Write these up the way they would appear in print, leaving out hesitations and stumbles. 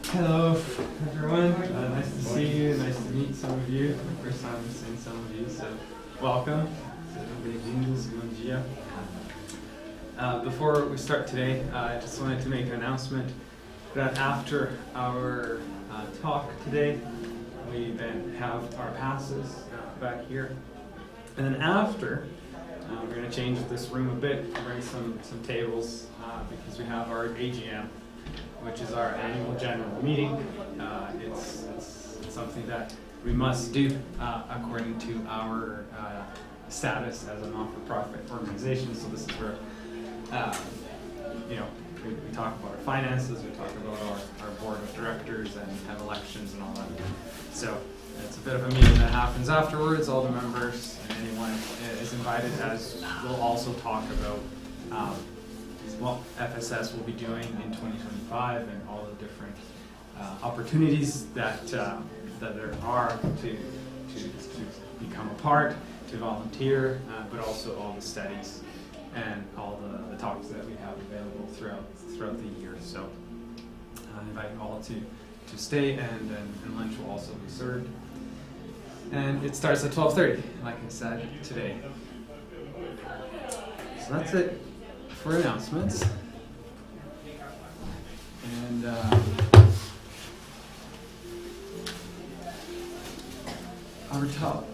Hello, everyone. Nice to see you. Nice to meet some of you. First time seeing some of you, so welcome. Bem-vindos. Bom dia. Before we start today, I just wanted to make an announcement that after our talk today, we then have our passes back here, and then after, we're going to change this room a bit, bring some tables because we have our AGM, which is our annual general meeting. It's something that we must do according to our status as a non-for-profit organization. So this is where, we talk about our finances, we talk about our board of directors and have elections and all that. So it's a bit of a meeting that happens afterwards. All the members and anyone is invited, as we'll also talk about what FSS will be doing in 2025 and all the different opportunities that there are to become a part, to volunteer, but also all the studies and all the talks that we have available throughout the year. So I invite you all to stay, and lunch will also be served. And it starts at 12:30, like I said, today. So that's it for announcements. And our top.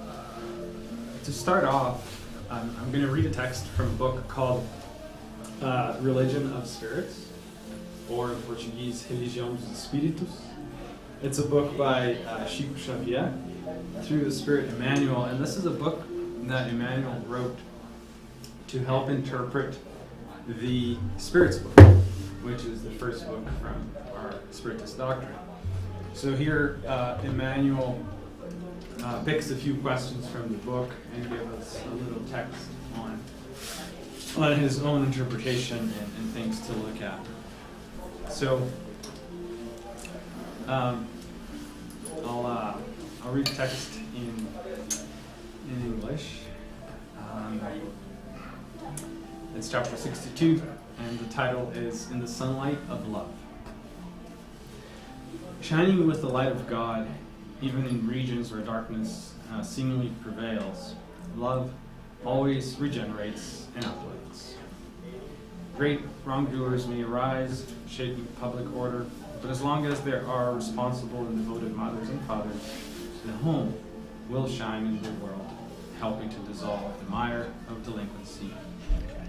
To start off, I'm going to read a text from a book called Religion of Spirits, or in Portuguese, Religião dos Espíritos. It's a book by Chico Xavier, through the Spirit Emmanuel, and this is a book that Emmanuel wrote to help interpret the Spirit's book, which is the first book from our Spiritist doctrine. So here, Emmanuel picks a few questions from the book and gives us a little text on his own interpretation and things to look at. So I'll read the text in English. It's chapter 62, and the title is In the Sunlight of Love. Shining with the light of God, even in regions where darkness seemingly prevails, love always regenerates and uplifts. Great wrongdoers may arise, shaking public order, but as long as there are responsible and devoted mothers and fathers, the home will shine in the world, helping to dissolve the mire of delinquency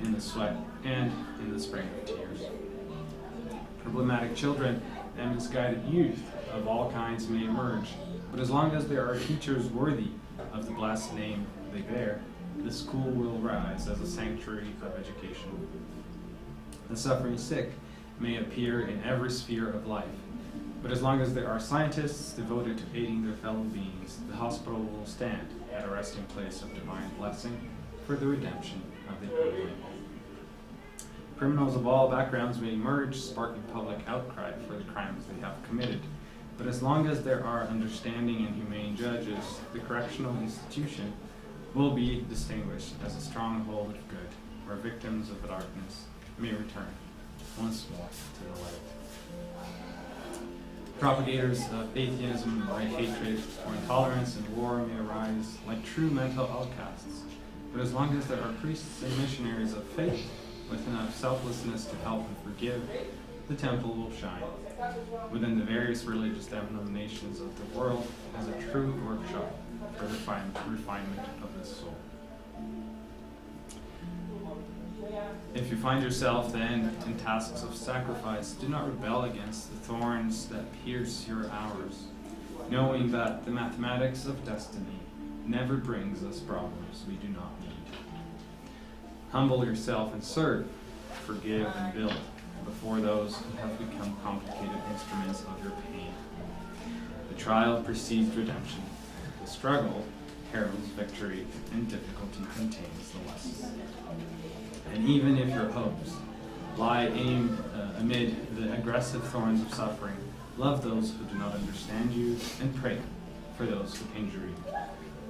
in the sweat and in the spring of tears. Problematic children and misguided youth of all kinds may emerge, but as long as there are teachers worthy of the blessed name they bear, the school will rise as a sanctuary of education. The suffering sick may appear in every sphere of life, but as long as there are scientists devoted to aiding their fellow beings, the hospital will stand at a resting place of divine blessing for the redemption of the unwilling. Criminals of all backgrounds may emerge, sparking public outcry for the crimes they have committed. But as long as there are understanding and humane judges, the correctional institution will be distinguished as a stronghold of good, where victims of the darkness may return once more to the light. Propagators of atheism, right hatred, or intolerance and war may arise like true mental outcasts. But as long as there are priests and missionaries of faith with enough selflessness to help and forgive, the temple will shine within the various religious denominations of the world as a true workshop for the refinement of the soul. If you find yourself then in tasks of sacrifice, do not rebel against the thorns that pierce your hours, knowing that the mathematics of destiny never brings us problems we do not need. Humble yourself and serve, forgive and build before those who have become complicated instruments of your pain. The trial precedes redemption. The struggle heralds victory, and difficulty contains the lesson. And even if your hopes lie amid the aggressive thorns of suffering, love those who do not understand you, and pray for those who injure you.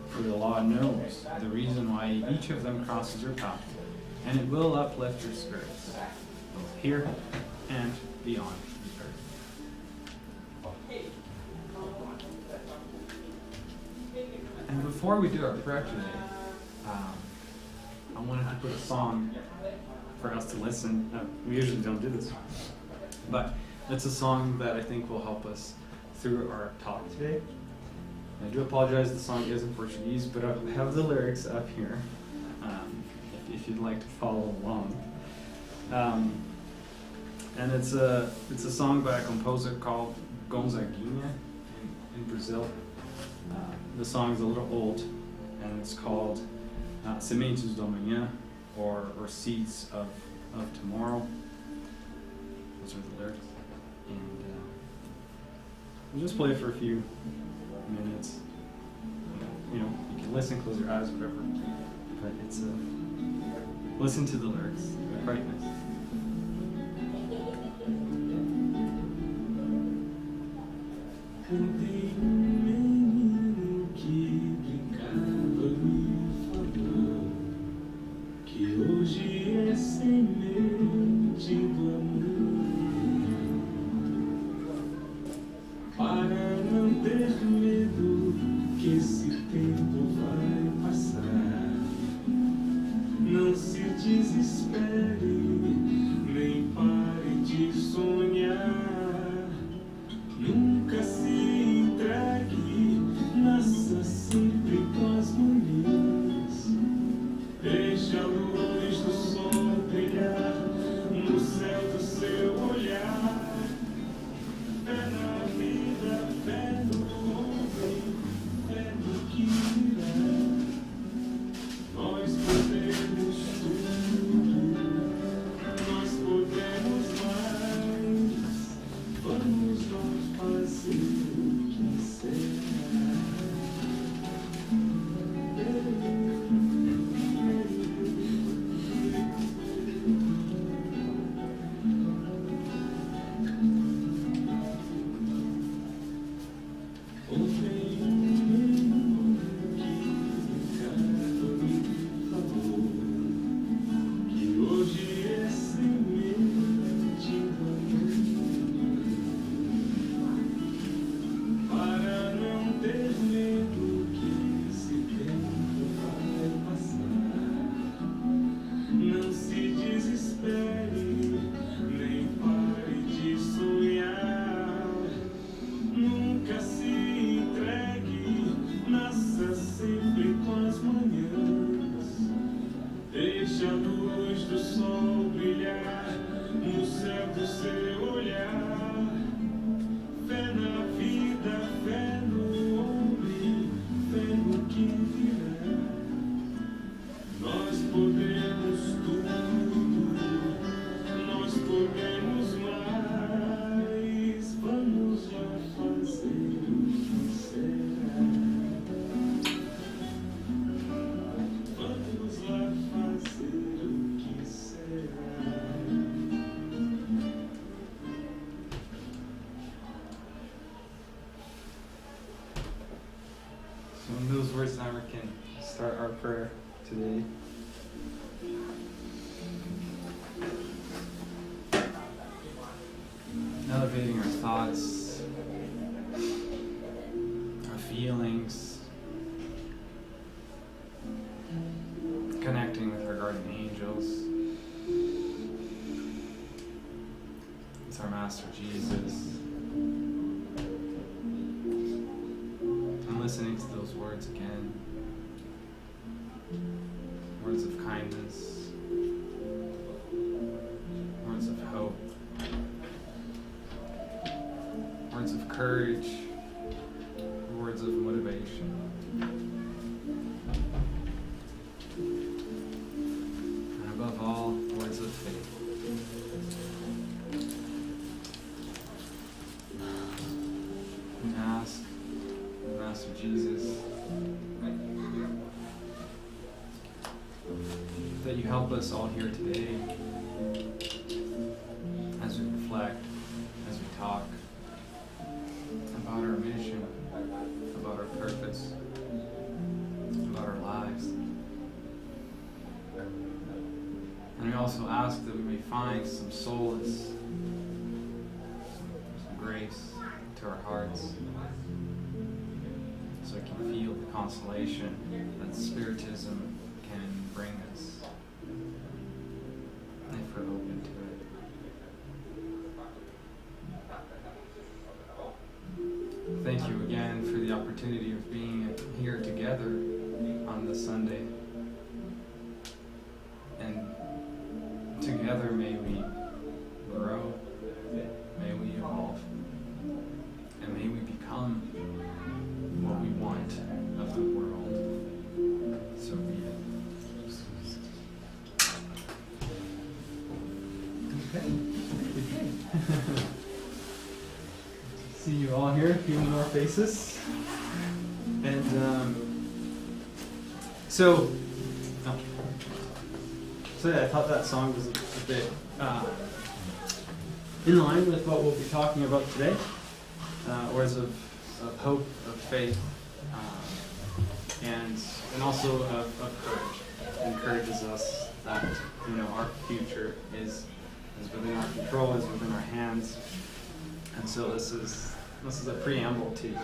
For the law knows the reason why each of them crosses your path, and it will uplift your spirits, both here and beyond the earth. And before we do our prayer today, I wanted to put a song for us to listen. We usually don't do this, but it's a song that I think will help us through our talk today. I do apologize, the song is in Portuguese, but I have the lyrics up here if you'd like to follow along. And it's a song by a composer called Gonzaguinha in Brazil. The song is a little old, and it's called Sementes do Amanhã, or Seeds of Tomorrow. Those are the lyrics. And we'll just play it for a few minutes. You know, you can listen, close your eyes, whatever. But it's listen to the lyrics. They're quite nice. Now we can start our prayer today. Elevating our thoughts, our feelings, connecting with our guardian angels, with our Master Jesus, and listening to those words again. Words of kindness, words of hope, words of courage, words of motivation. And above all, words of faith. And ask Master Jesus that you help us all here today as we reflect, as we talk about our mission, about our purpose, about our lives. And we also ask that we may find some solace, some grace to our hearts, so we can feel the consolation that Spiritism can bring us, if we're open to it. Thank you again for the opportunity of being here together on this Sunday. And together may we grow, may we evolve, and may we become what we want of the world. So be it. Okay. See you all here, a few more faces. And so I thought that song was a bit in line with what we'll be talking about today, words of hope, of faith, and also of courage. Encourages us that our future is within our control, is within our hands, and so this is a preamble to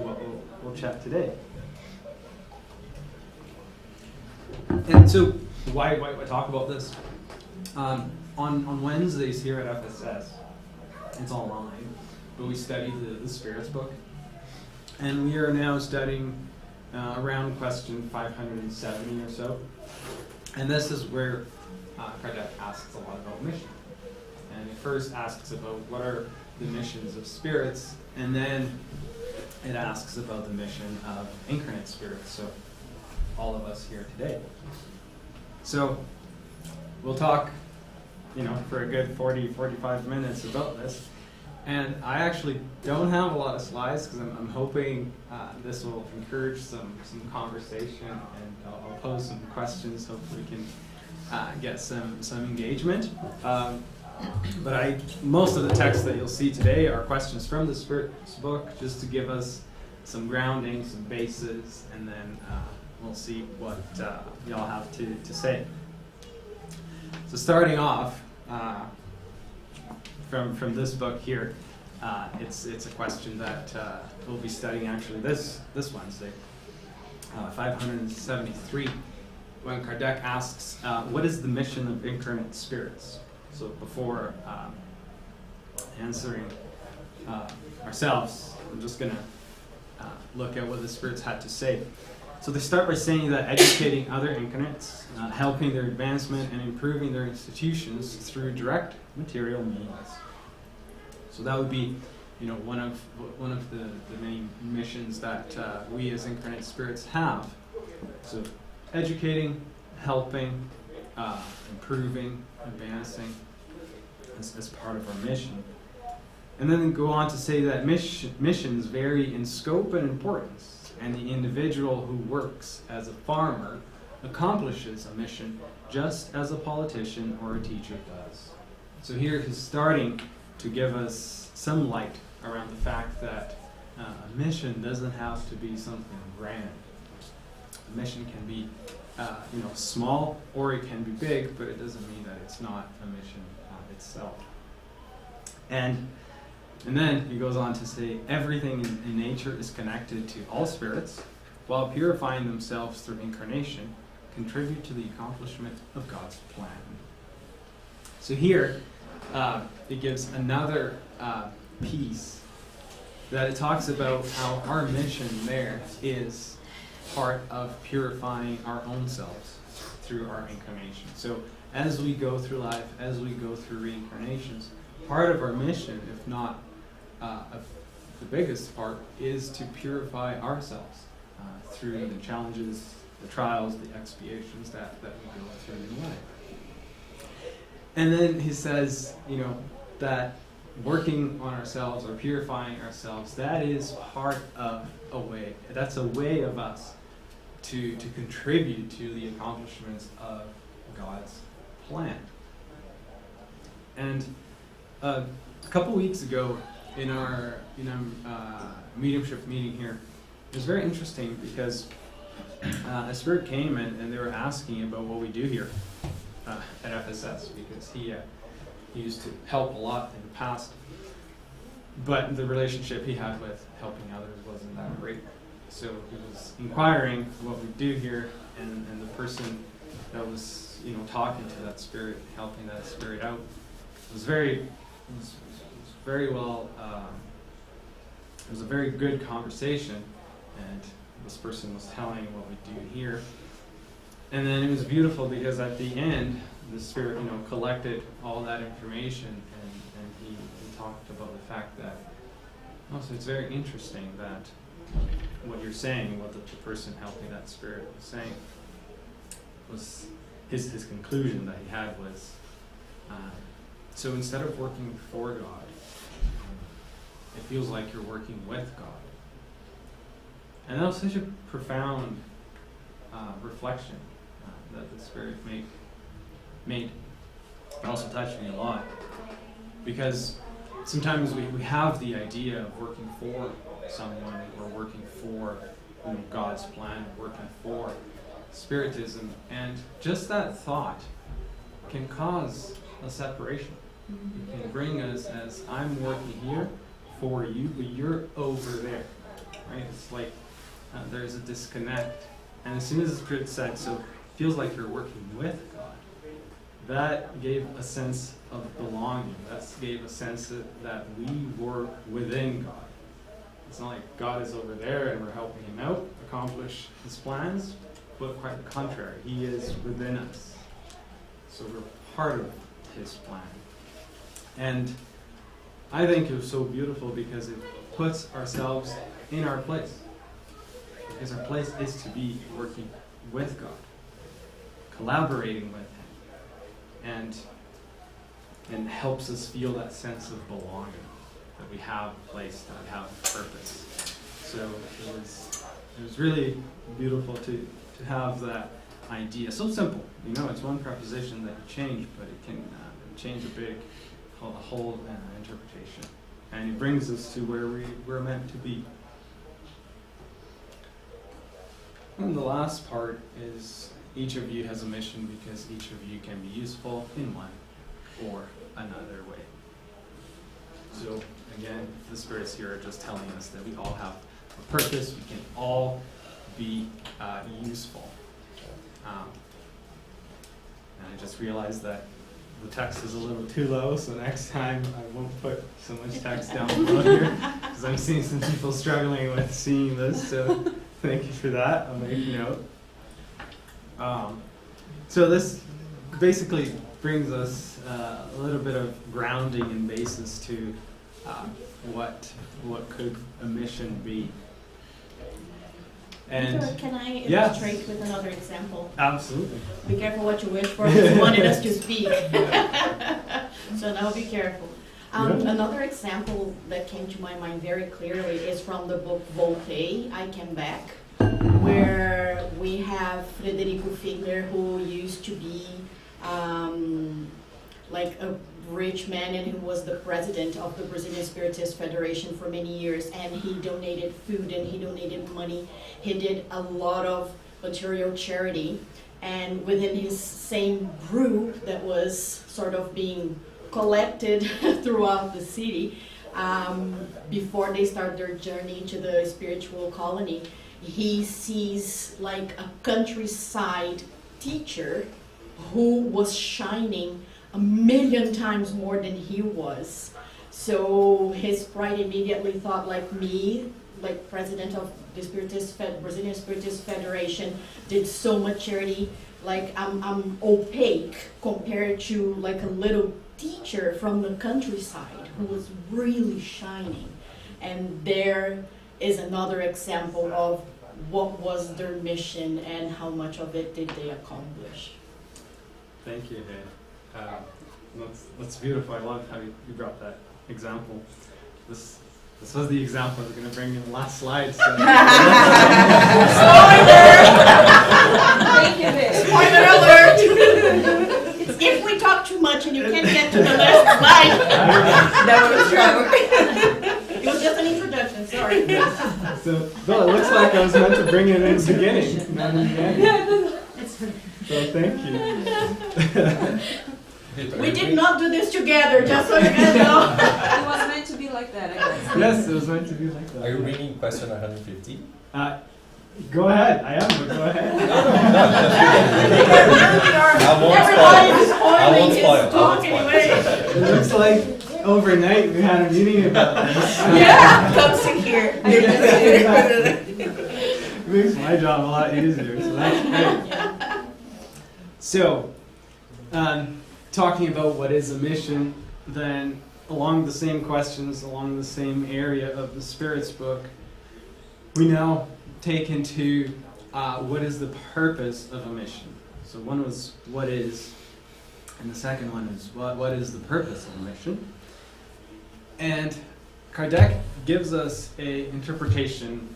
what we'll chat today. And so why talk about this? On Wednesdays here at FSS, it's online, but we study the Spirit's book, and we are now studying around question 570 or so, and this is where Kardec asks a lot about mission. And it first asks about what are the missions of spirits, and then it asks about the mission of incarnate spirits, so all of us here today. So we'll talk, for a good 45 minutes about this. And I actually don't have a lot of slides because I'm hoping this will encourage some conversation, and I'll pose some questions. Hopefully we can get some engagement. But most of the texts that you'll see today are questions from the Spirit's book, just to give us some grounding, some bases, and then we'll see what y'all have to say. So starting off from this book here, it's a question that we'll be studying actually this Wednesday, 573, when Kardec asks, what is the mission of incarnate spirits? So before answering ourselves, I'm just going to look at what the spirits had to say. So they start by saying that educating other incarnates, helping their advancement and improving their institutions through direct material means. So that would be, one of the main missions that we as incarnate spirits have. So educating, helping, improving, advancing as part of our mission. And then go on to say that missions vary in scope and importance, and the individual who works as a farmer accomplishes a mission just as a politician or a teacher does. So here he's starting to give us some light around the fact that a mission doesn't have to be something grand. A mission can be small, or it can be big, but it doesn't mean that it's not a mission itself. And then he goes on to say, everything in nature is connected to all spirits, while purifying themselves through incarnation, contribute to the accomplishment of God's plan. So here, it gives another piece that it talks about how our mission there is part of purifying our own selves through our incarnation. So as we go through life, as we go through reincarnations, part of our mission, if not the biggest part, is to purify ourselves through the challenges, the trials, the expiations that we go through in life. And then he says, that working on ourselves or purifying ourselves, that is part of a way. That's a way of us to contribute to the accomplishments of God's plan. And a couple weeks ago in our mediumship meeting here, it was very interesting because a spirit came and they were asking about what we do here at FSS, because he used to help a lot in the past, but the relationship he had with helping others wasn't that great. So he was inquiring what we do here, and the person that was talking to that spirit, helping that spirit out, was very well. It was a very good conversation, and this person was telling what we do here. And then it was beautiful because at the end, the spirit, collected all that information, and he talked about the fact that, so it's very interesting that what you're saying, what the person helping that spirit was saying, was his conclusion that he had was, so instead of working for God, it feels like you're working with God. And that was such a profound reflection that the Spirit made. It also touched me a lot, because sometimes we have the idea of working for someone, or working for God's plan, working for Spiritism, and just that thought can cause a separation. It can bring us as, I'm working here for you, but you're over there, right? It's like there's a disconnect. And as soon as the Spirit said, so it feels like you're working with God, that gave a sense of belonging. That gave a sense that we were within God. It's not like God is over there and we're helping him out accomplish his plans, but quite the contrary. He is within us. So we're part of his plan. And I think it was so beautiful because it puts ourselves in our place. Because our place is to be working with God, collaborating with him, and helps us feel that sense of belonging, that we have a place, that we have a purpose. So it was really beautiful to have that idea. So simple, it's one preposition that you change, but it can change a whole interpretation. And it brings us to where we're meant to be. And the last part is each of you has a mission, because each of you can be useful in one or another way. So again, the spirits here are just telling us that we all have a purpose. We can all be useful. And I just realized that the text is a little too low, so next time I won't put so much text down below here, because I'm seeing some people struggling with seeing this, so thank you for that. I'll make a note. So this basically brings us a little bit of grounding and basis to what could a mission be. And Victor, can I illustrate with another example? Absolutely. Be careful what you wish for. You wanted us to speak. So now be careful. Another example that came to my mind very clearly is from the book Voltei, I Came Back, where we have Frederico Figner, who used to be like a rich man, and who was the president of the Brazilian Spiritist Federation for many years, and he donated food and he donated money. He did a lot of material charity, and within his same group that was sort of being collected throughout the city, before they start their journey to the spiritual colony, he sees like a countryside teacher who was shining 1,000,000 times more than he was. So his pride immediately thought, like me, like president of the Brazilian Spiritist Federation, did so much charity, like I'm opaque compared to like a little teacher from the countryside who was really shining. And there is another example of what was their mission and how much of it did they accomplish. Thank you, Dave. That's beautiful. I love how you brought that example. This was the example I was going to bring in the last slide. So. Thank you, Vic. Spoiler alert! If we talk too much and you can't get to the last slide, that was true. It was just an introduction, sorry. So, Bill, it looks like I was meant to bring it in the beginning. So thank you. We did not do this together, just so you guys know. It was meant to be like that, I guess. Yes, it was meant to be like that. Are you reading question 150? Go ahead. I am, but go ahead. Everybody's spoiling his talk anyway. It looks like overnight we had a meeting about this. Yeah, come sit here. It makes my job a lot easier, so that's great. So, talking about what is a mission, then along the same questions, along the same area of the Spirit's book, we now take into what is the purpose of a mission. So one was what is, and the second one is what is the purpose of a mission. And Kardec gives us an interpretation,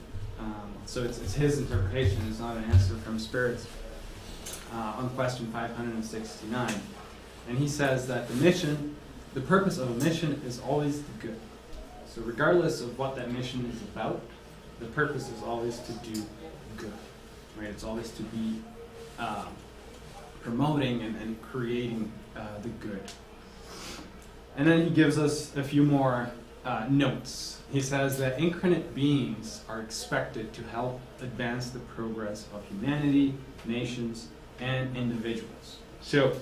so it's his interpretation, it's not an answer from Spirits, on question 569. And he says that the purpose of a mission is always the good. So regardless of what that mission is about, the purpose is always to do good. Right? It's always to be promoting and creating the good. And then he gives us a few more notes. He says that incarnate beings are expected to help advance the progress of humanity, nations, and individuals. So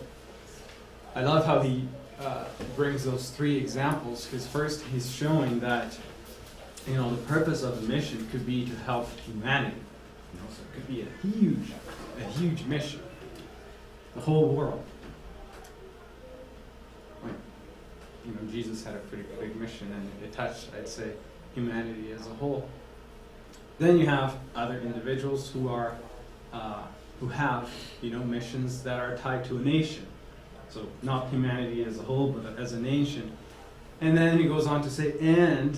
I love how he brings those three examples, because first he's showing that the purpose of a mission could be to help humanity. So it could be a huge mission. The whole world. Jesus had a pretty big mission, and it touched, I'd say, humanity as a whole. Then you have other individuals who have missions that are tied to a nation. So not humanity as a whole, but as a nation. And then he goes on to say, and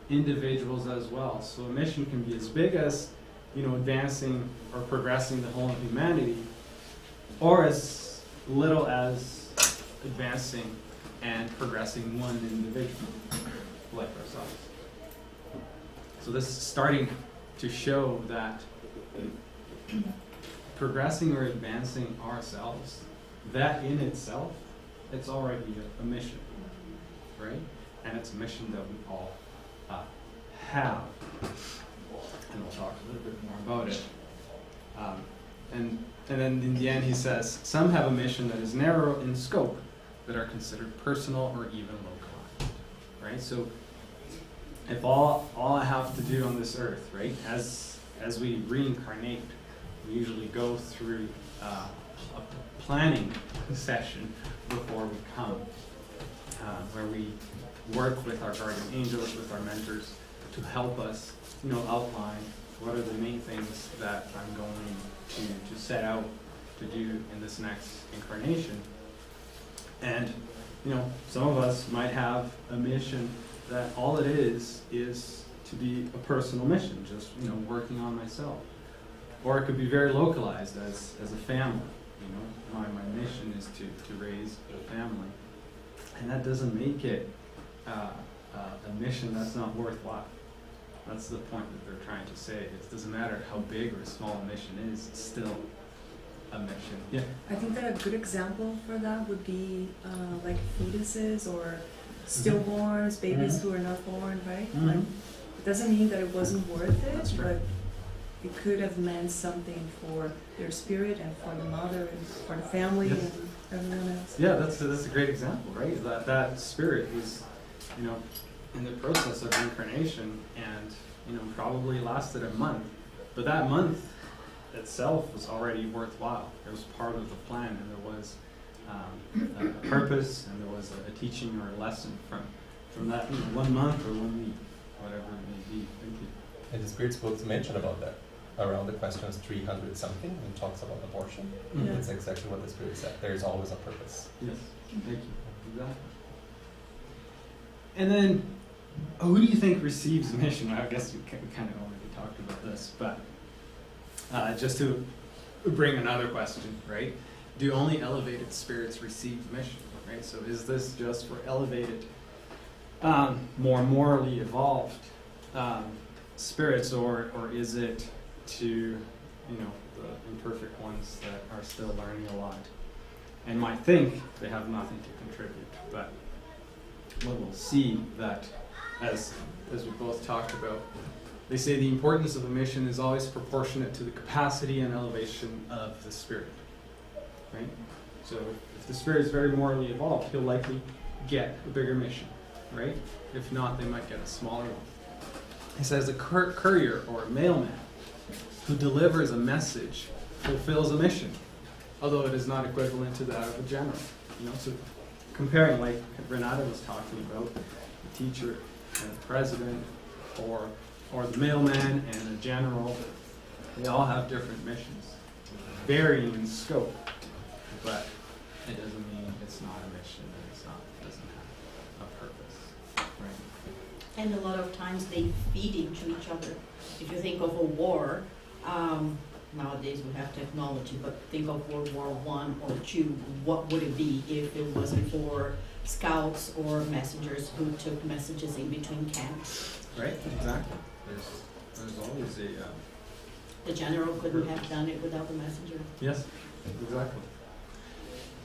individuals as well. So a mission can be as big as, advancing or progressing the whole of humanity, or as little as advancing and progressing one individual, like ourselves. So this is starting to show that progressing or advancing ourselves, that in itself, it's already a mission, right? And it's a mission that we all have. And we'll talk a little bit more about it. And then in the end he says, some have a mission that is narrow in scope, that are considered personal or even localized, right? So if all I have to do on this earth, right, as we reincarnate, we usually go through a planning session before we come, where we work with our guardian angels, with our mentors, to help us, outline what are the main things that I'm going to set out to do in this next incarnation. And, some of us might have a mission that all it is to be a personal mission, just, working on myself. Or it could be very localized as a family, My mission is to raise a family. And that doesn't make it a mission that's not worthwhile. That's the point that they're trying to say. It doesn't matter how big or small a mission is, it's still a mission. Yeah. I think that a good example for that would be like fetuses or stillborns, babies who are not born, right? Like, it doesn't mean that it wasn't worth it, but it could have meant something for their spirit and for the mother and for the family and everyone else. Yeah, that's a great example, right? That spirit is, in the process of reincarnation, and probably lasted a month, but that month itself was already worthwhile. It was part of the plan, and there was a purpose, and there was a teaching or a lesson from that 1 month or 1 week, whatever it may be. Thank you. And the Spirit's books mention about that. around the questions 300 something and talks about abortion. Mhm. It's exactly what the Spirit said. There is always a purpose. Yes, thank you. Exactly. And then, who do you think receives mission? I guess we kind of already talked about this, but just to bring another question, right? Do only elevated spirits receive mission, right? So is this just for elevated, more morally evolved spirits, or is it to, the imperfect ones that are still learning a lot and might think they have nothing to contribute? But what we'll see that, as we both talked about, they say the importance of a mission is always proportionate to the capacity and elevation of the spirit, right? So if the spirit is very morally evolved, he'll likely get a bigger mission, right? If not, they might get a smaller one. He says a courier or a mailman who delivers a message fulfills a mission, although it is not equivalent to that of a general. So comparing, like Renata was talking about, the teacher and the president, or the mailman and a general, they all have different missions, varying in scope, but it doesn't mean it's not a mission and doesn't have a purpose, right? And a lot of times they feed into each other. If you think of a war, nowadays we have technology, but think of World War I or II, what would it be if it wasn't for scouts or messengers who took messages in between camps? Right, exactly. There's always The general couldn't have done it without the messenger. yes, exactly.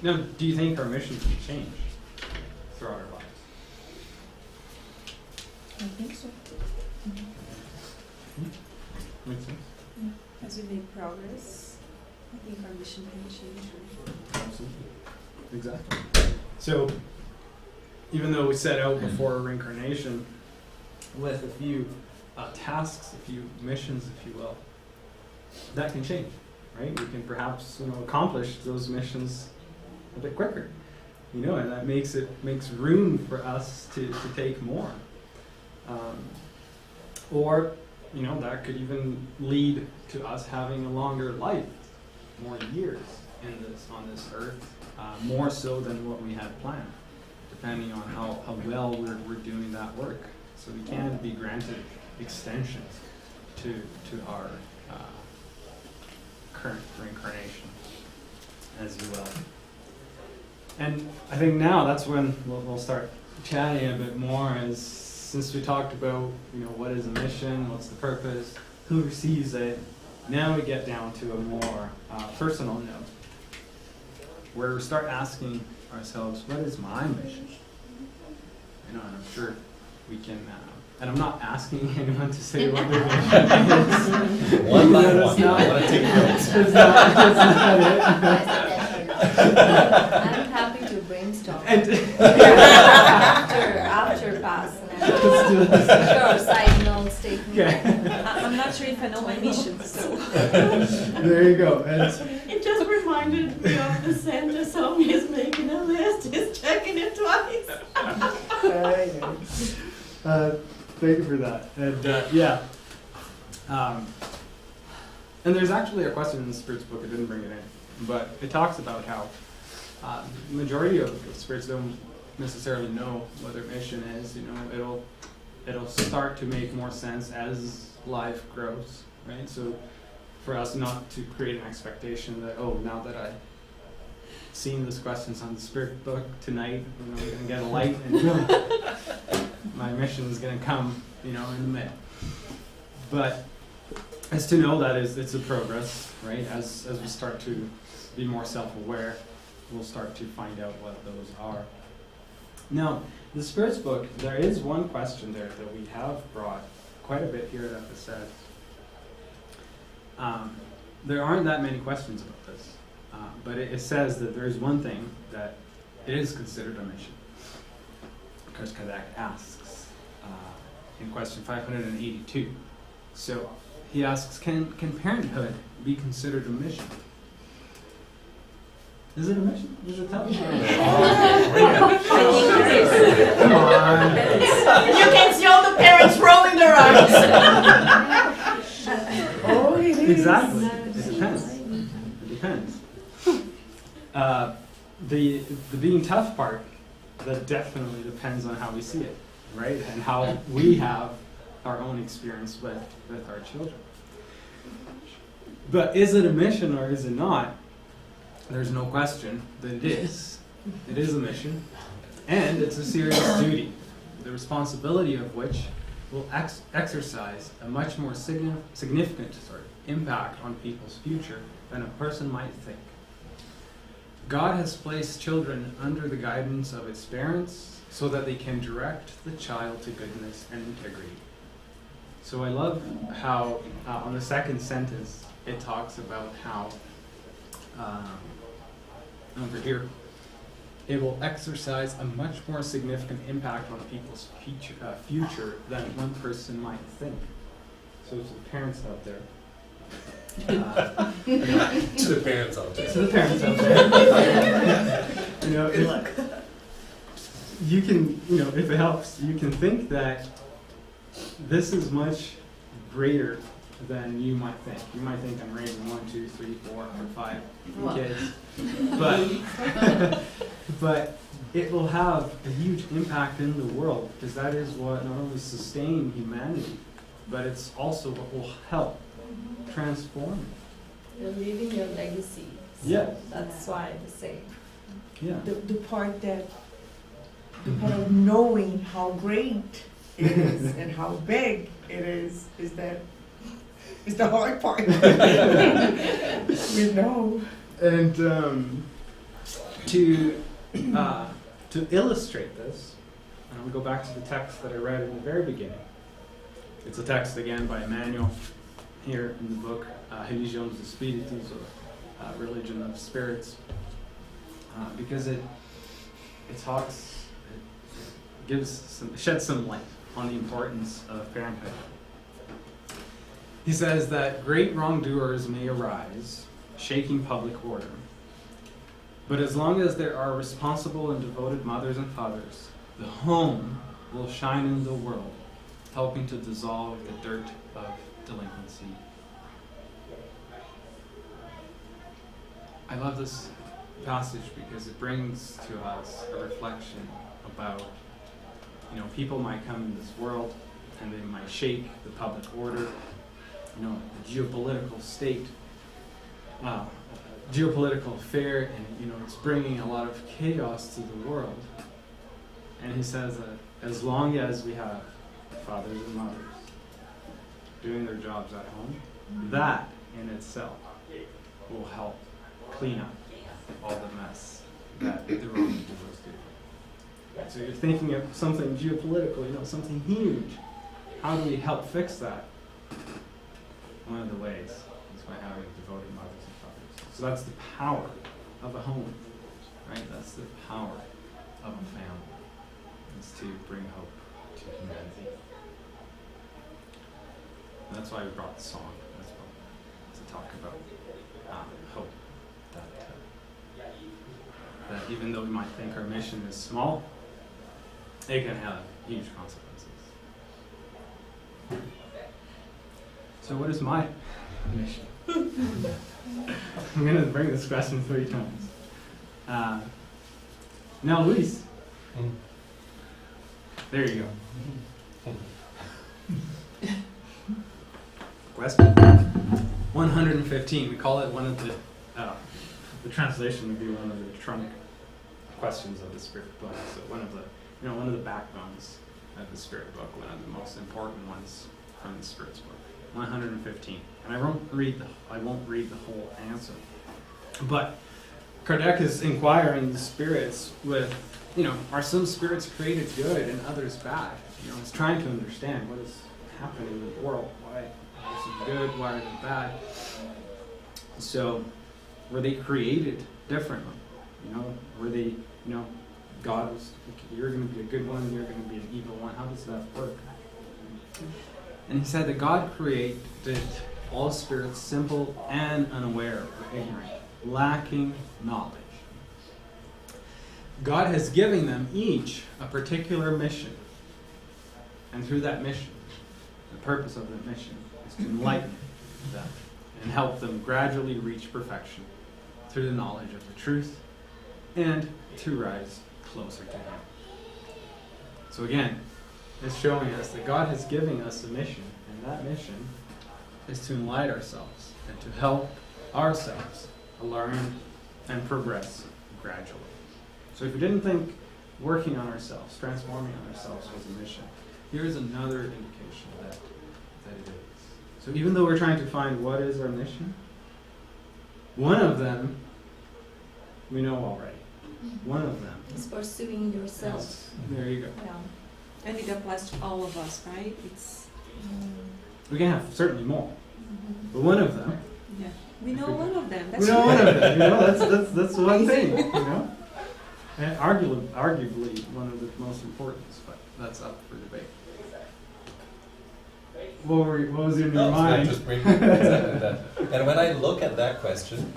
Now, do you think our missions can change throughout our lives? I think so. Makes sense. As we make progress, I think our mission can change. Absolutely. Exactly. So, even though we set out before reincarnation with a few tasks, a few missions, if you will, that can change, right? We can perhaps, accomplish those missions a bit quicker, and that makes room for us to take more, or that could even lead to us having a longer life, more years on this earth, more so than what we had planned, depending on how well we're doing that work. So we can be granted extensions to our current reincarnation, as you will. And I think now that's when we'll start chatting a bit more, since we talked about, what is a mission, what's the purpose, who receives it. Now we get down to a more personal note, where we start asking ourselves, what is my mission? And I'm sure we can, and I'm not asking anyone to say what their mission is. One by That's one, not- I want to take notes. That's not it. I'm happy to brainstorm. And after pass. Let's do this. Sure, side notes, take me. Okay. I'm not sure if I know my mission, so. There you go. And It just reminded me of the Santa song. He's making a list, he's checking it twice. thank you for that. And and there's actually a question in the Spirits book. I didn't bring it in, but it talks about how the majority of spirits don't necessarily know what their mission is. It'll start to make more sense as life grows, right? So for us not to create an expectation that, now that I've seen these questions on the Spirit book tonight, we're gonna get a light and my mission is gonna come, in the mail. But as to know that it's a progress, right? As we start to be more self-aware, we'll start to find out what those are. Now, the Spirits book, there is one question there that we have brought quite a bit here at FSS. There aren't that many questions about this, but it says that there is one thing that it is considered a mission. Because Kazak asks in question 582. So he asks, can parenthood be considered a mission? Is it a mission? Is it tough? Come on. You can see all the parents rolling their eyes. Oh, it is. Exactly. It depends. It depends. The being tough part, that definitely depends on how we see it, right? And how we have our own experience with our children. But is it a mission or is it not? There's no question that it is. It is a mission, and it's a serious duty, the responsibility of which will exercise a much more significant impact on people's future than a person might think. God has placed children under the guidance of its parents so that they can direct the child to goodness and integrity. So I love how on the second sentence it talks about how over here it will exercise a much more significant impact on people's future than one person might think. So to the parents out there, To the parents out there. to the parents out there, you can, if it helps, you can think that this is much greater than you might think. You might think I'm raising 1, 2, 3, 4, or 5 kids, but it will have a huge impact in the world, because that is what not only sustains humanity, but it's also what will help transform it. You're leaving your legacy. So Yeah. That's why I say. Yeah. The part of knowing how great it is and how big it is the hard part. We know. And to illustrate this, and I'll go back to the text that I read in the very beginning. It's a text again by Emmanuel here in the book Religions de Spiritus, or Religion of Spirits, because it sheds some light on the importance of parenthood. He says that great wrongdoers may arise, shaking public order. But as long as there are responsible and devoted mothers and fathers, the home will shine in the world, helping to dissolve the dirt of delinquency. I love this passage because it brings to us a reflection about, people might come in this world and they might shake the public order, the geopolitical state, geopolitical affair, and it's bringing a lot of chaos to the world. And he says that as long as we have fathers and mothers doing their jobs at home, that in itself will help clean up all the mess that the wrongdoers do. So you're thinking of something geopolitical, something huge. How do we help fix that? One of the ways is by having devoted mothers and fathers. So that's the power of a home, right? That's the power of a family. It's to bring hope to humanity. And that's why we brought the song as well, to talk about hope. That even though we might think our mission is small, it can have huge consequences. So what is my mission? I'm going to bring this question 3 times. Now, Luis. There you go. Question 115. We call it one of the translation would be one of the trunk questions of the Spirit book. So one of the backbones of the Spirit book, one of the most important ones from the Spirit's book. 115. And I won't read the whole answer. But Kardec is inquiring the spirits with, are some spirits created good and others bad? He's trying to understand what is happening in the world. Why are some good? Why are they bad? So, were they created differently? Were they, God was, you're going to be a good one, you're going to be an evil one. How does that work? And he said that God created all spirits simple and unaware or ignorant, lacking knowledge. God has given them each a particular mission. And through that mission, the purpose of that mission is to enlighten them and help them gradually reach perfection through the knowledge of the truth and to rise closer to Him. So again, it's showing us that God has given us a mission, and that mission is to enlighten ourselves and to help ourselves learn and progress gradually. So if we didn't think working on ourselves, transforming ourselves was a mission, here is another indication that it is. So even though we're trying to find what is our mission, one of them we know already. One of them. It's pursuing yourself. Yes. There you go. Yeah. And it applies to all of us, right? It's We can have certainly more, but one of them. yeah. We know one of them. We That's know one right. of them. You know, that's one thing. You know, and arguably one of the most important, but that's up for debate. What was in your mind? Just briefly presented that. And when I look at that question,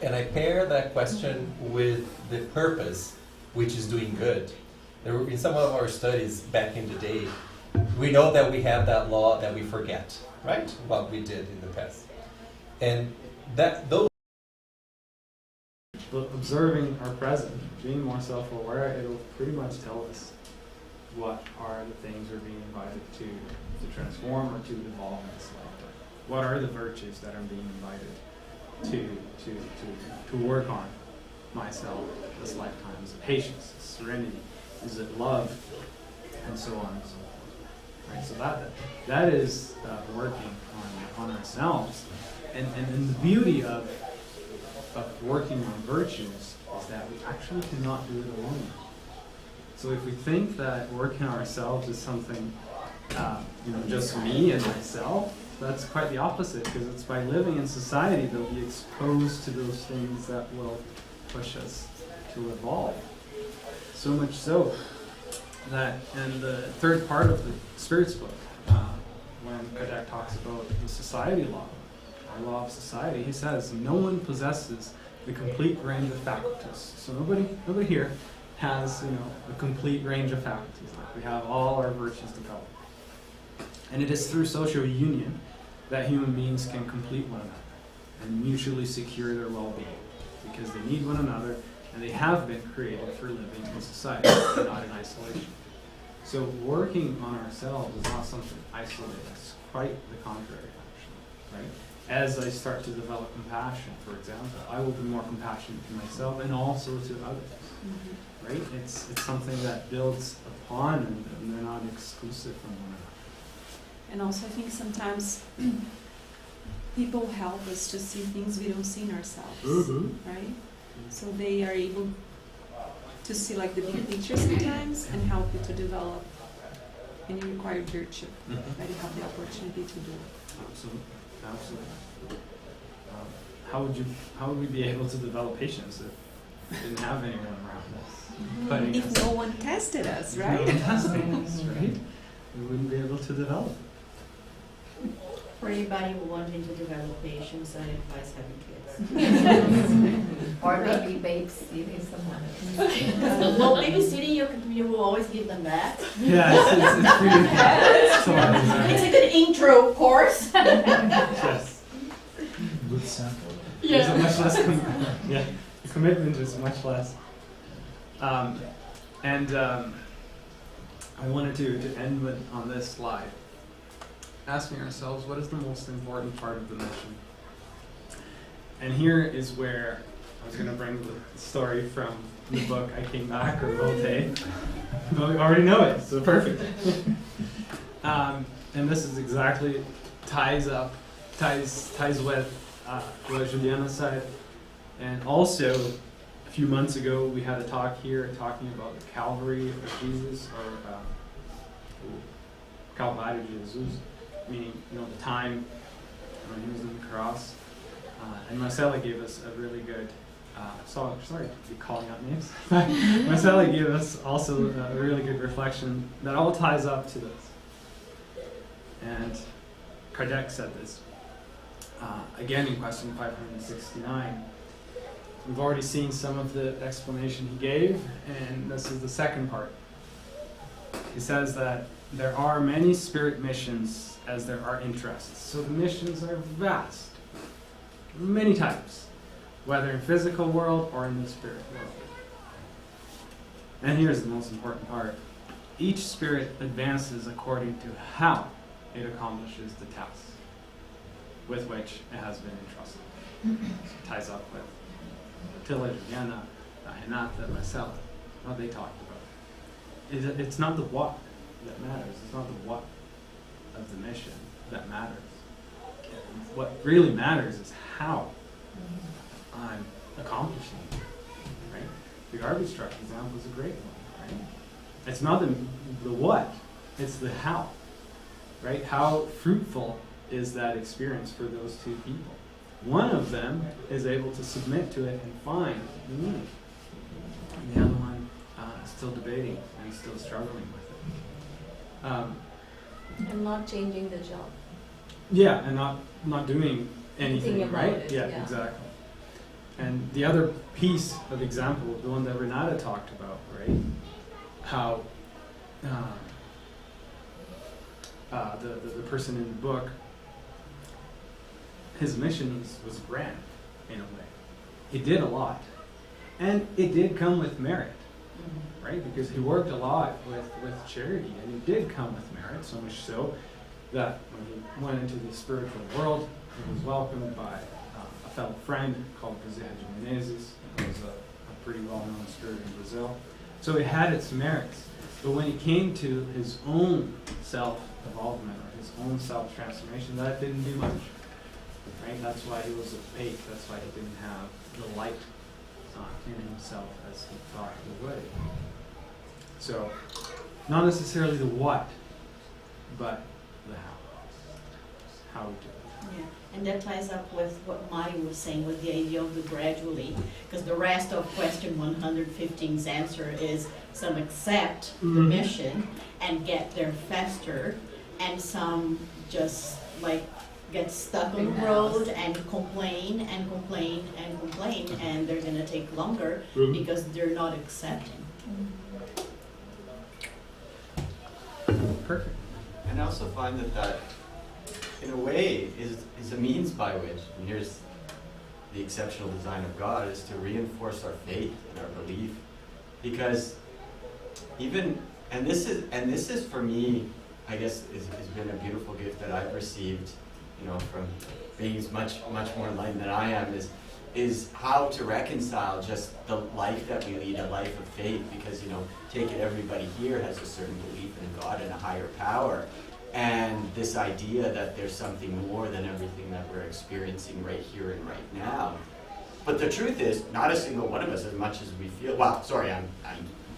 and I pair that question with the purpose, which is doing good. There were, in some of our studies back in the day, we know that we have that law that we forget, right? What we did in the past. And that those But observing our present, being more self-aware, it'll pretty much tell us what are the things we're being invited to transform or to evolve in this lifetime. What are the virtues that I'm being invited to work on myself this lifetime? Is it patience? Is it serenity? Is it love? And so on and so forth. Right? So that is working on ourselves. And the beauty of working on virtues is that we actually cannot do it alone. So if we think that working on ourselves is something, just me and myself, that's quite the opposite, because it's by living in society that we'll be exposed to those things that will push us to evolve. So much so that in the third part of the Spirit's book, when Kardec talks about the society law, our law of society, he says no one possesses the complete range of faculties. So nobody here has a complete range of faculties. Like we have all our virtues developed. And it is through social union that human beings can complete one another and mutually secure their well-being, because they need one another and they have been created for living in society and not in isolation. So working on ourselves is not something isolated. It's quite the contrary, actually, right? As I start to develop compassion, for example, I will be more compassionate to myself and also to others, right? It's something that builds upon, and they're not exclusive from one another. And also, I think sometimes people help us to see things we don't see in ourselves, right? So they are able to see like the big picture sometimes and help you to develop any required virtue that you have the opportunity to do. Absolutely. How would we be able to develop patience if we didn't have anyone around us? If no one tested us, If right? no one testing us, right? We wouldn't be able to develop it. For anybody wanting to develop patience, I advise having kids. Or maybe babysitting someone. Well, babysitting, you will always give them that. Yeah, it's pretty so It's a good intro course. yes. Good sample. There's a much less the commitment is much less. I wanted to end on this slide, asking ourselves, what is the most important part of the mission? And here is where I was going to bring the story from the book I Came Back, or Voltaire, but we already know it, so perfect. And this is exactly ties with what Juliana said. And also, a few months ago, we had a talk here talking about the Calvary of Jesus, or Calvário de Jesus, meaning the time when he was on the cross. And Marcella gave us a really good. Sorry to be calling out names. Marcella gave us also a really good reflection that all ties up to this. And Kardec said this again in question 569. We've already seen some of the explanation he gave, and this is the second part. He says that there are many spirit missions as there are interests. So the missions are vast. many types, whether in physical world or in the spirit world. And here's the most important part. Each spirit advances according to how it accomplishes the task with which it has been entrusted. So it ties up with Attila, Juliana, Renata, myself, what they talked about. It's not the what that matters. It's not the what of the mission that matters. What really matters is how I'm accomplishing it. Right? The garbage truck example is a great one. Right? It's not the what, it's the how. Right? How fruitful is that experience for those two people? One of them is able to submit to it and find the meaning. And the other one is still debating and still struggling with it. And not changing the job. Yeah, and not doing anything, about right? it, Yeah, yeah. exactly. And the other piece of example, the one that Renata talked about, right? How the person in the book, his mission was grand in a way. He did a lot. And it did come with merit, right? Because he worked a lot with charity, and it did come with merit, so much so that when he went into the spiritual world, he was welcomed by a fellow friend called Bezerra de Menezes, who was a pretty well-known spirit in Brazil. So it had its merits. But when it came to his own self-evolvement, or his own self-transformation, that didn't do much. Right? That's why he was opaque. That's why he didn't have the light in himself as he thought he would. So, not necessarily the what, but the how. How we do it. Yeah, and that ties up with what Mari was saying with the idea of the gradually, because the rest of question 115's answer is some accept the mission and get there faster, and some just like get stuck on the road and complain and complain and complain, and they're going to take longer because they're not accepting. Perfect. And I also find that in a way, is a means by which, and here's the exceptional design of God, is to reinforce our faith and our belief. Because even, and this is for me, I guess, has been a beautiful gift that I've received, you know, from being much more enlightened than I am, is how to reconcile just the life that we lead, a life of faith, because, you know, take it, everybody here has a certain belief in God and a higher power, and this idea that there's something more than everything that we're experiencing right here and right now. But the truth is, not a single one of us, as much as we feel, well, sorry, I'm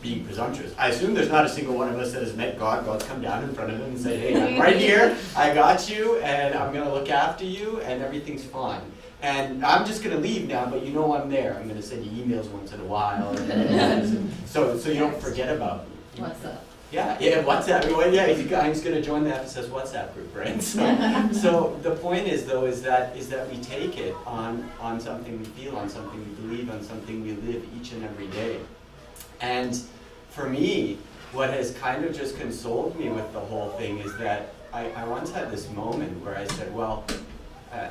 being presumptuous. I assume there's not a single one of us that has met God. God's come down in front of him and said, hey, I'm right here, I got you, and I'm going to look after you, and everything's fine. And I'm just going to leave now, but you know I'm there. I'm going to send you emails once in a while, so you don't forget about me. What's up? Yeah, WhatsApp. Well, yeah, he's going to join the FSS WhatsApp group, right? So the point is, though, is that we take it on something we feel, on something we believe, on something we live each and every day. And for me, what has kind of just consoled me with the whole thing is that I once had this moment where I said, well,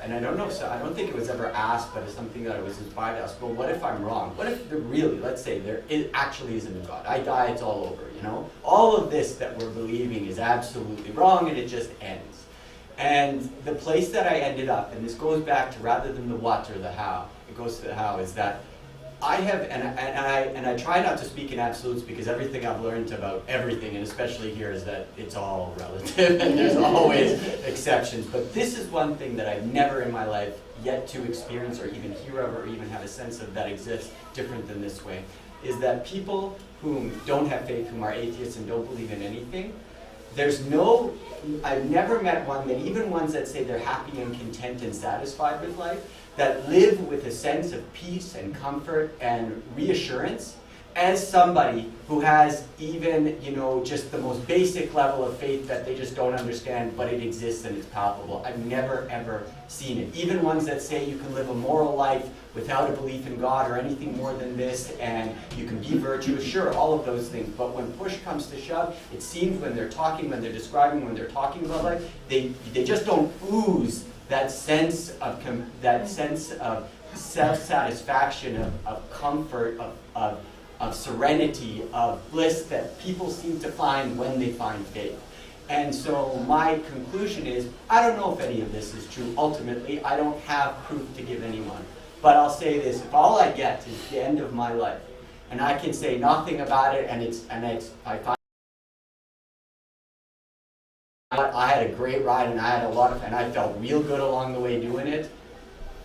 and I don't know, so I don't think it was ever asked, but it's something that I was inspired to ask. Well, what if I'm wrong? What if really, let's say it actually isn't a God? I die, it's all over, you know? All of this that we're believing is absolutely wrong, and it just ends. And the place that I ended up, and this goes back to rather than the what or the how, it goes to the how, is that I have, and I try not to speak in absolutes, because everything I've learned about everything, and especially here, is that it's all relative and there's always exceptions. But this is one thing that I've never in my life yet to experience or even hear of or even have a sense of that exists different than this way, is that people who don't have faith, whom are atheists and don't believe in anything, I've never met one, that even ones that say they're happy and content and satisfied with life, that live with a sense of peace and comfort and reassurance as somebody who has even, just the most basic level of faith that they just don't understand, but it exists and it's palpable. I've never, ever seen it. Even ones that say you can live a moral life without a belief in God or anything more than this, and you can be virtuous, sure, all of those things. But when push comes to shove, it seems when they're talking, when they're describing, when they're talking about life, they just don't ooze that sense of self-satisfaction, of comfort, of serenity, of bliss that people seem to find when they find faith. And so my conclusion is, I don't know if any of this is true. Ultimately, I don't have proof to give anyone. But I'll say this, if all I get is the end of my life, and I can say nothing about it, I find I had a great ride and I had and I felt real good along the way doing it,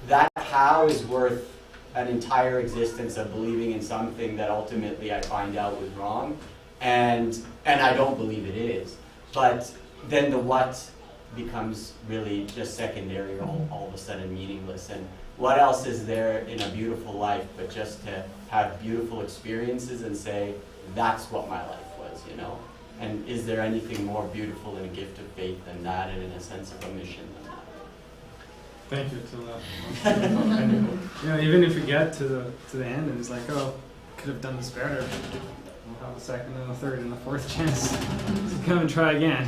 that how is worth an entire existence of believing in something that ultimately I find out was wrong, and I don't believe it is. But then the what becomes really just secondary, or all of a sudden meaningless. And what else is there in a beautiful life but just to have beautiful experiences and say, that's what my life was, And is there anything more beautiful in a gift of faith than that, and in a sense of a mission than that? Thank you to that. And, even if we get to the end and it's like, oh, could have done this better, we'll have a second and a third and a fourth chance to come and try again.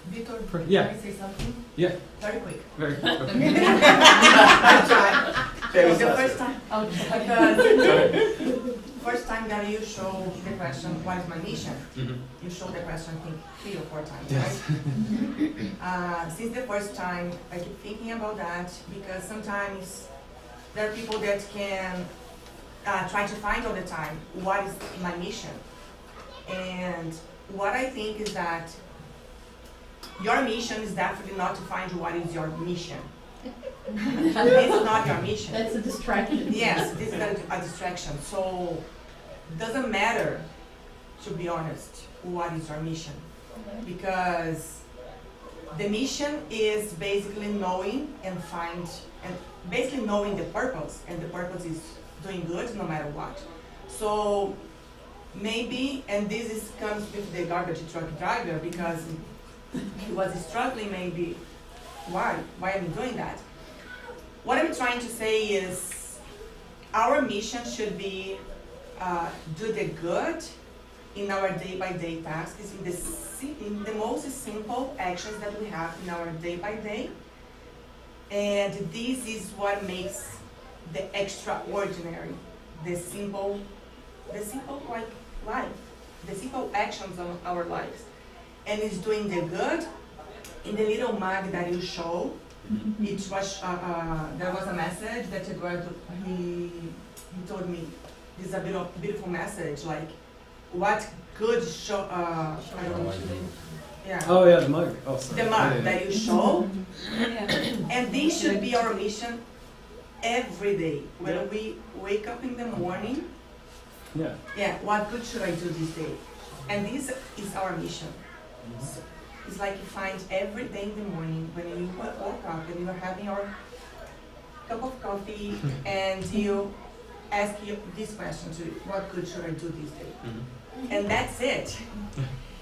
Victor, Yeah. can I say something? Yeah. Very quick. Very quick. I'll try. Famous The lesson. first time, because first time that you show the question, what is my mission? You show the question, I think, 3 or 4 times, Yes. right? Since the first time, I keep thinking about that, because sometimes there are people that can try to find all the time, what is my mission? And what I think is that your mission is definitely not to find what is your mission. This is not your mission. That's a distraction. Yes, this is a distraction. So it doesn't matter, to be honest, what is your mission. Because the mission is basically knowing and basically knowing the purpose, and the purpose is doing good no matter what. So maybe, and this comes with the garbage truck driver, because he was struggling maybe, why am I doing that? What I'm trying to say is, our mission should be do the good in our day-by-day tasks, in the most simple actions that we have in our day-by-day. And this is what makes the extraordinary, the simple like life, the simple actions of our lives. And it's doing the good. In the little mug that you show, it was there was a message that Eduardo he told me. This is a beautiful message, like what good show. I don't know. Yeah. Oh yeah, the mug. Oh, sorry. The mug that you show, Yeah. and this should be our mission every day. When we wake up in the morning, Yeah. what good should I do this day? And this is our mission. It's like you find every day in the morning when you woke up and you are having your cup of coffee and you ask this question to you, what good should I do this day? And that's it.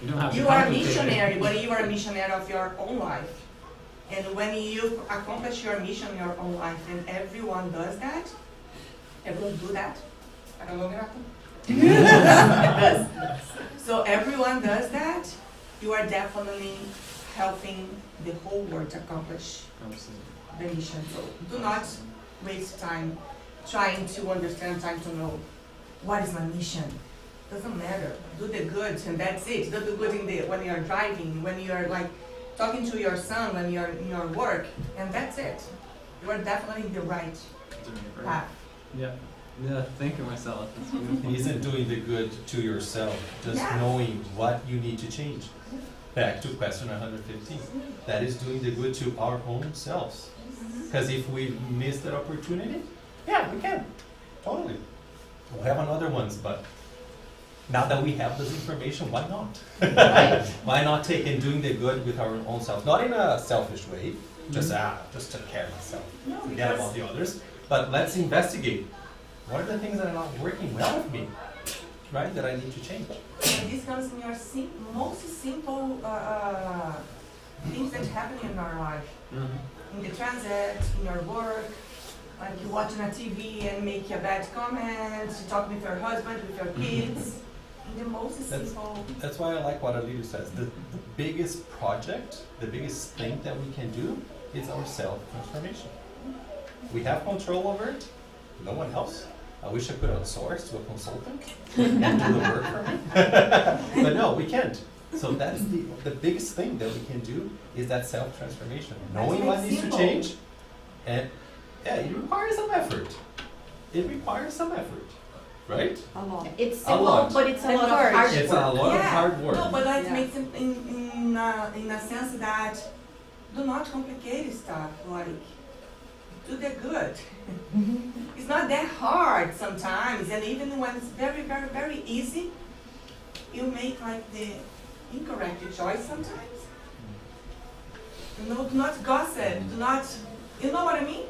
You don't have to You are a complicate it. missionary, but you are a missionary of your own life. And when you accomplish your mission in your own life, and everyone does that, everyone do that. I don't know what happened. So everyone does that, you are definitely helping the whole world accomplish the mission. So do not waste time trying to understand, trying to know what is my mission. Doesn't matter. Do the good, and that's it. Do the good when you are driving, when you are like talking to your son, when you are in your work, and that's it. You are definitely in the right path. Yeah. Yeah, thank you, Marcella. That's beautiful. Isn't doing the good to yourself, just Yeah. knowing what you need to change. Back to question 115. That is doing the good to our own selves. Because if we miss that opportunity, yeah, we can. Totally. We'll have another ones, but now that we have this information, why not? Why not take in doing the good with our own selves? Not in a selfish way, just take care of myself. Forget about the others. But let's investigate. What are the things that are not working well with me, right? That I need to change. And this comes in your most simple things that happen in our life. In the transit, in your work, like you're watching a TV and make a bad comment, you talk with your husband, with your kids. In the most simple. That's why I like what a leader says. The biggest project, the biggest thing that we can do is our self-transformation. We have control over it. No one else. I wish I could outsource to a consultant and do the work for me. But no, we can't. So that's the biggest thing that we can do is that self-transformation. Knowing what needs to change. And yeah, it requires some effort. It requires some effort. Right? A lot. It's A simple, lot. but it's a And lot courage. of hard It's work. a lot of hard work. No, but let's Yeah. make it in a sense that do not complicate stuff. Like, do the good. It's not that hard sometimes, and even when it's very, very, very easy, you make like the incorrect choice sometimes. You know, do not gossip. Do not, you know what I mean?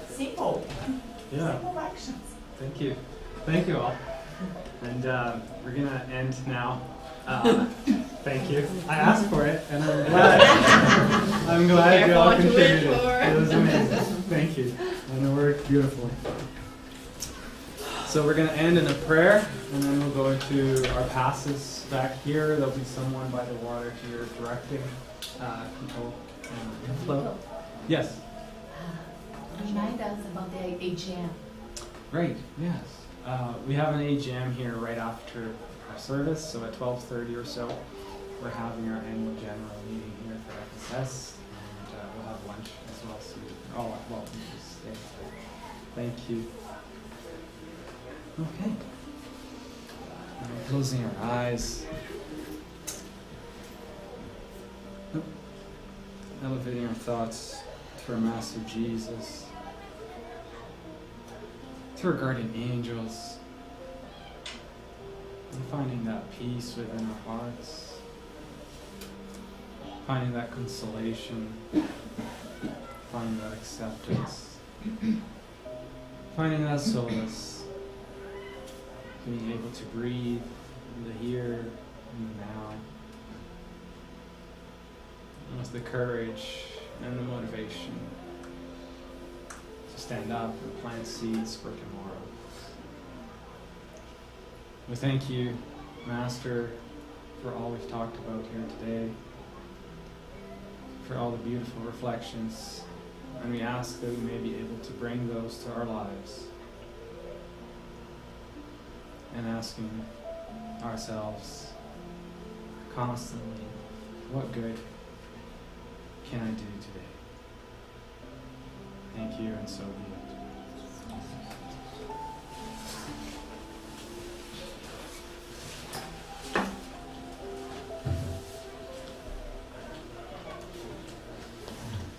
Simple. Yeah. Simple actions. Thank you. Thank you all. And we're going to end now. Thank you. I asked for it, and I'm glad. I'm glad you all Careful what you wish contributed. for. It was amazing. Thank you. And it worked beautifully. So we're going to end in a prayer, and then we'll go into our passes back here. There'll be someone by the water here directing people. Hello? Yes. Remind us about the AGM. Right, yes. We have an AGM here right after our service, so at 12:30 or so, we're having our annual general meeting here for FSS, and we'll have lunch as well, so you're all welcome to stay. Thank you. Okay. And we're closing our eyes. Nope. Elevating our thoughts to our Master Jesus, to our guardian angels, and finding that peace within our hearts, finding that consolation, finding that acceptance, finding that solace, being able to breathe in the here and the now, and with the courage and the motivation to stand up and plant seeds for tomorrow. We thank you, Master, for all we've talked about here today, for all the beautiful reflections, and we ask that we may be able to bring those to our lives, and asking ourselves constantly, what good can I do today? Thank you, and so be it.